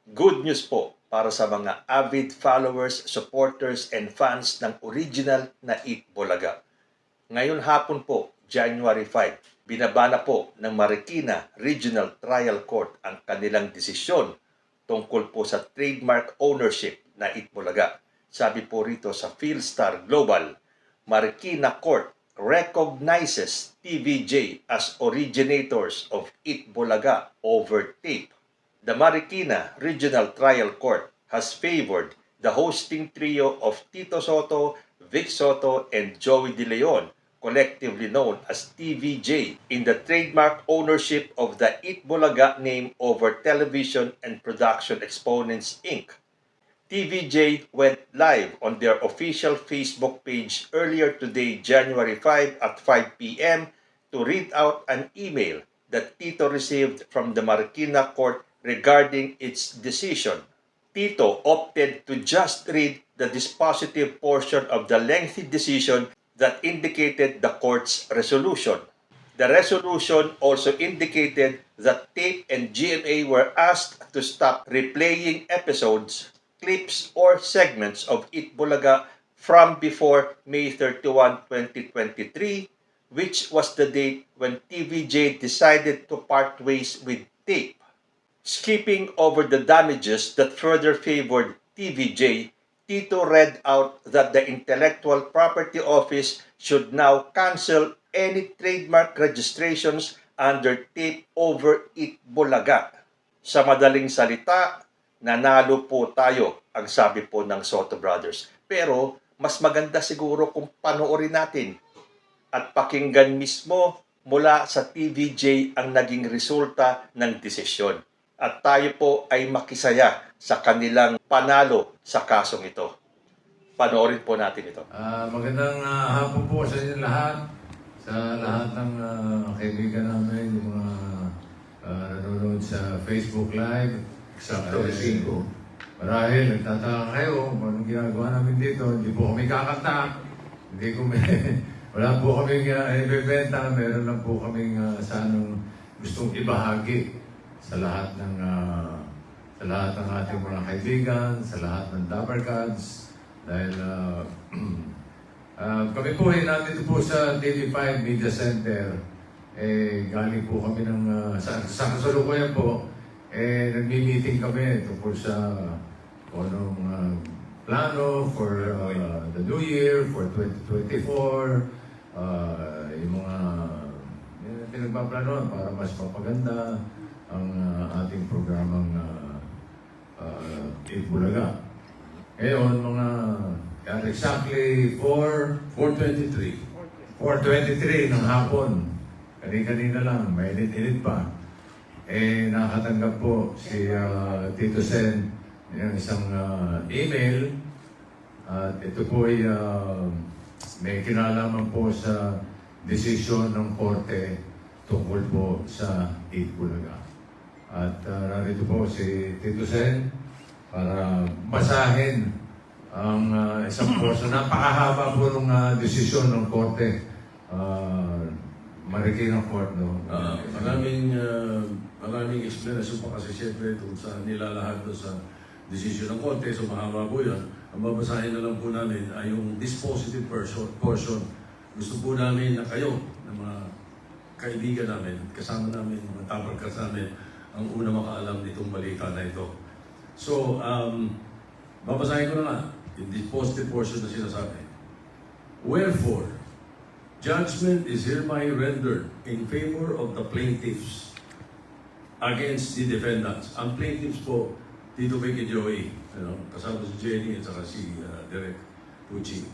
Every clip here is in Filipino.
Good news po para sa mga avid followers, supporters, and fans ng original na Eat Bulaga. Ngayon hapon po, January 5, binabana po ng Marikina Regional Trial Court ang kanilang desisyon tungkol po sa trademark ownership na Eat Bulaga. Sabi po rito sa Philstar Global, Marikina Court recognizes TVJ as originators of Eat Bulaga over tape. The Marikina Regional Trial Court has favored the hosting trio of Tito Soto, Vic Soto, and Joey De Leon, collectively known as TVJ, in the trademark ownership of the Eat Bulaga name over Television and Production Exponents, Inc. TVJ went live on their official Facebook page earlier today, January 5 at 5 p.m. to read out an email that Tito received from the Marikina Court regarding its decision. Tito opted to just read the dispositive portion of the lengthy decision that indicated the court's resolution. The resolution also indicated that TAPE and GMA were asked to stop replaying episodes, clips, or segments of Eat Bulaga from before May 31, 2023, which was the date when TVJ decided to part ways with TAPE. Skipping over the damages that further favored TVJ, Tito read out that the Intellectual Property Office should now cancel any trademark registrations under tape over Eat Bulaga. Sa madaling salita, nanalo po tayo, ang sabi po ng Soto Brothers. Pero mas maganda siguro kung panoorin natin at pakinggan mismo mula sa TVJ ang naging resulta ng desisyon. At tayo po ay makisaya sa kanilang panalo sa kasong ito. Panoorin po natin ito. Magandang hapon po sa inyo lahat. Sa lahat ng kaibigan namin, yung mga nanonood sa Facebook Live. Eksakto, 5. Marahil, nagtataka kayo kung anong ginagawa namin dito. Hindi po kami kakanta. Hindi ko wala po kaming ibebenta. Meron lang po kaming sanang gustong ibahagi sa lahat ng ating mga kaibigan, sa lahat ng Dapper Cats, dahil kami po ay nandito po sa TV5 Media Center. Galing po kami ng sa kasalukuyan po, nagmi-meeting kami tungkol sa anong plano for the new year, for 2024, yung mga pinagpaplano para mas mapaganda ang ating programang Eat Bulaga. Ngayon, exactly 4:23 ng hapon. Kanina lang, may init-init pa. Nakatanggap po si Tito Sen ng isang email. At ito po ay may kinalaman po sa desisyon ng korte tungkol po sa Eat Bulaga. At narito po si Tito Sen para basahin ang isang portion. Napakahaba po ng desisyon ng korte. Marikina Court, no? Maraming explanation pa kasi siyempre kung sa nilalahad doon sa desisyon ng korte. So mahaba po yun. Ang babasahin na lang po namin ay yung dispositive portion. Gusto po namin na kayo, ng mga kaibigan namin, kasama namin, mga tabarkas namin, ang una makaalam nitong balita na ito. So, babasahin ko na nga, yung dispositive portion na sinasabi. Wherefore, judgment is hereby rendered in favor of the plaintiffs against the defendants. Ang plaintiffs po, Tito Vic and Joey, kasama si Jenny at saka si Derek Pucci,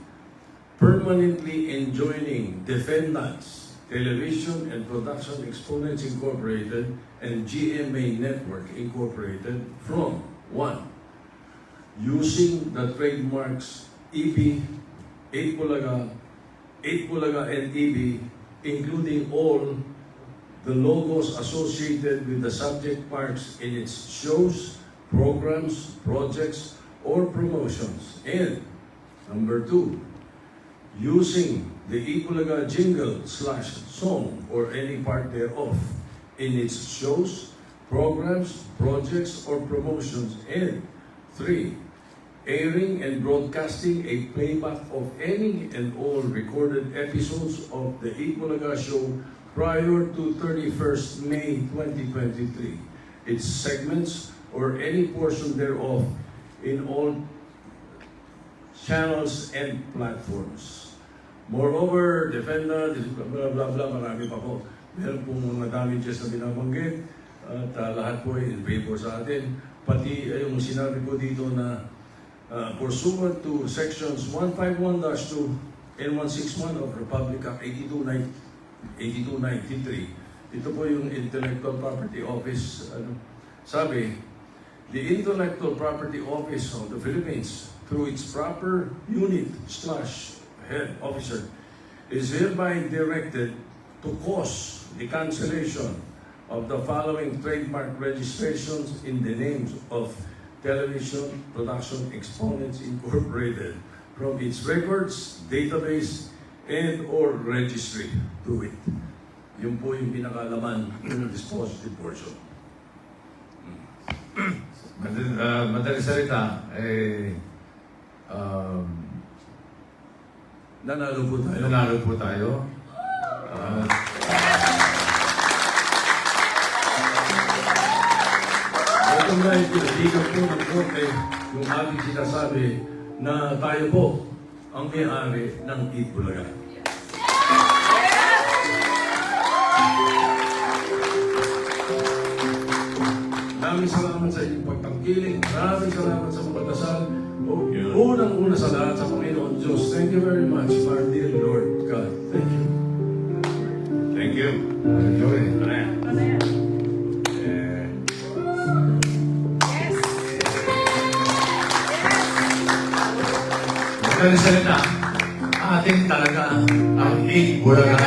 permanently enjoining defendants, Television and Production Exponents Incorporated and GMA Network Incorporated from 1. Using the trademarks EB, 8 Bulaga and EB, including all the logos associated with the subject marks in its shows, programs, projects, or promotions. And number 2, using the Eat Bulaga jingle / song or any part thereof in its shows, programs, projects, or promotions. And 3, airing and broadcasting a playback of any and all recorded episodes of the Itbulaga Show prior to 31st May 2023, its segments or any portion thereof in all channels and platforms. Moreover, defendant, blah blah blah, marami pa po. Meron pong mga damages na binabanggit at lahat po ay in favor sa atin. Pati yung sinabi ko dito na pursuant to sections 151-2 and 161 of Republic Act 8293, ito po yung Intellectual Property Office. Sabi, the Intellectual Property Office of the Philippines, through its proper unit/head officer, is hereby directed to cause the cancellation of the following trademark registrations in the names of Television Production Exponents Incorporated from its records, database, and or registry to it. Yun po yung pinakalaman ng dispositive portion. Madaling salita, Nanalo po tayo. nanalo po tayo. Ito nga yung pinatigan po ng korte yung ating sinasabi na tayo po ang may-ari ng Itbulaga. Maraming salamat sa inyong pagtangkiling. Maraming salamat sa mga dasal. Unang-una sa lahat sa Panginoon Diyos. Thank you very much, our dear Lord God. Thank you. Thank you. Enjoy. Madaling salita, ating talaga ang Itbulaga.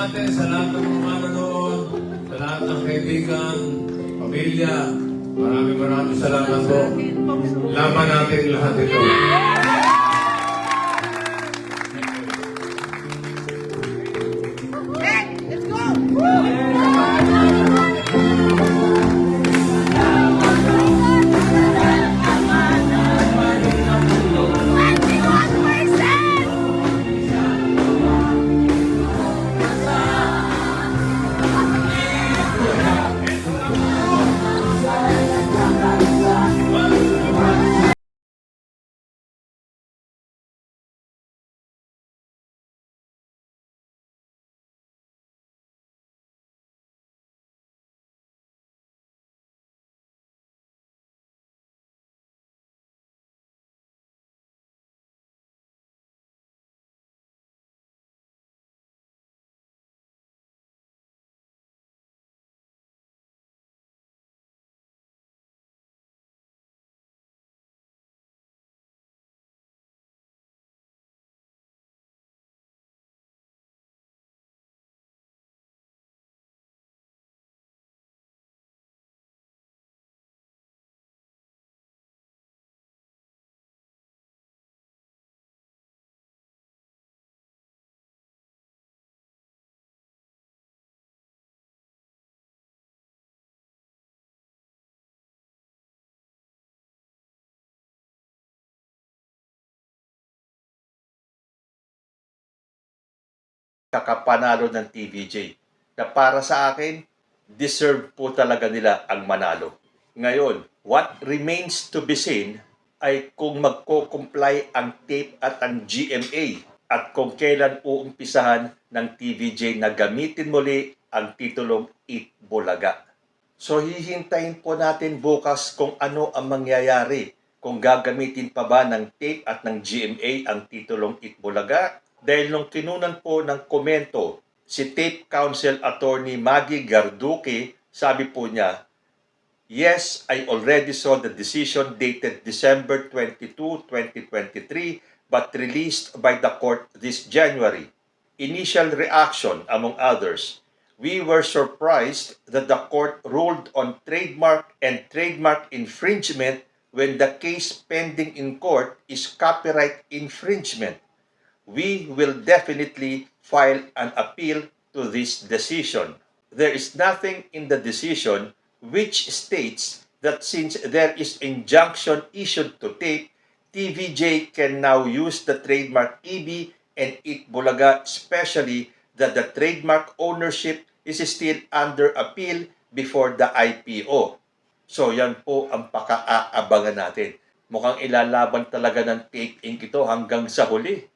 natin sa lahat ng mga manonood, sa lahat ng kaibigan, pamilya. Maraming salamat po. Laban natin lahat ito. kakapanalo ng TVJ. Na para sa akin, deserve po talaga nila ang manalo. Ngayon, what remains to be seen ay kung magko-comply ang TAPE at ang GMA at kung kailan uumpisahan ng TVJ na gamitin muli ang titulong Eat Bulaga. So hihintayin po natin bukas kung ano ang mangyayari, kung gagamitin pa ba ng TAPE at ng GMA ang titulong Eat Bulaga. Dahil nung kinunan po ng komento si TAPE Council Attorney Maggie Garduque, sabi po niya, "Yes, I already saw the decision dated December 22, 2023 but released by the court this January. Initial reaction, among others, we were surprised that the court ruled on trademark and trademark infringement when the case pending in court is copyright infringement. We will definitely file an appeal to this decision. There is nothing in the decision which states that since there is injunction issued to TAPE, TVJ can now use the trademark EB and Eat Bulaga, especially that the trademark ownership is still under appeal before the IPO." So yan po ang paka-aabangan natin. Mukhang ilalaban talaga ng TAPE Inc. ito hanggang sa huli.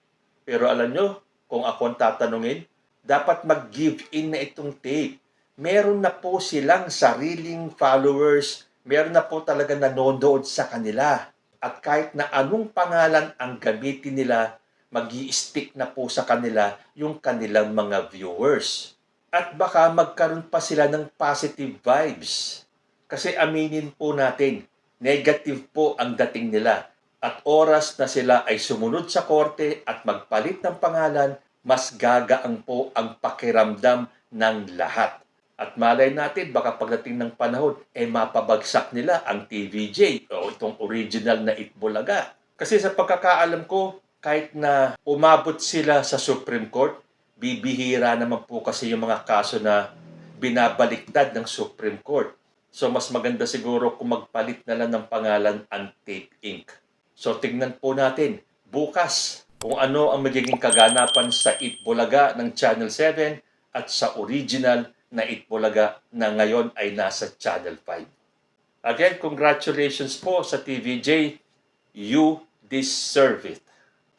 Pero alam nyo, kung ako ang tatanungin, dapat mag-give in na itong TAPE. Meron na po silang sariling followers, meron na po talaga nanonood sa kanila. At kahit na anong pangalan ang gamitin nila, mag-i-stick na po sa kanila yung kanilang mga viewers. At baka magkaroon pa sila ng positive vibes. Kasi aminin po natin, negative po ang dating nila. At oras na sila ay sumunod sa korte at magpalit ng pangalan, mas gagaang po ang pakiramdam ng lahat. At malay natin, baka pagdating ng panahon, mapabagsak nila ang TVJ o itong original na Eat Bulaga. Kasi sa pagkakaalam ko, kahit na umabot sila sa Supreme Court, bibihira naman po kasi yung mga kaso na binabaliktad ng Supreme Court. So mas maganda siguro kung magpalit na lang ng pangalan ang TAPE Inc. So tignan po natin bukas kung ano ang magiging kaganapan sa Eat Bulaga ng Channel 7 at sa original na Eat Bulaga na ngayon ay nasa Channel 5. Again, congratulations po sa TVJ. You deserve it.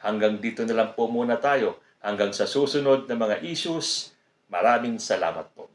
Hanggang dito na lang po muna tayo. Hanggang sa susunod na mga issues. Maraming salamat po.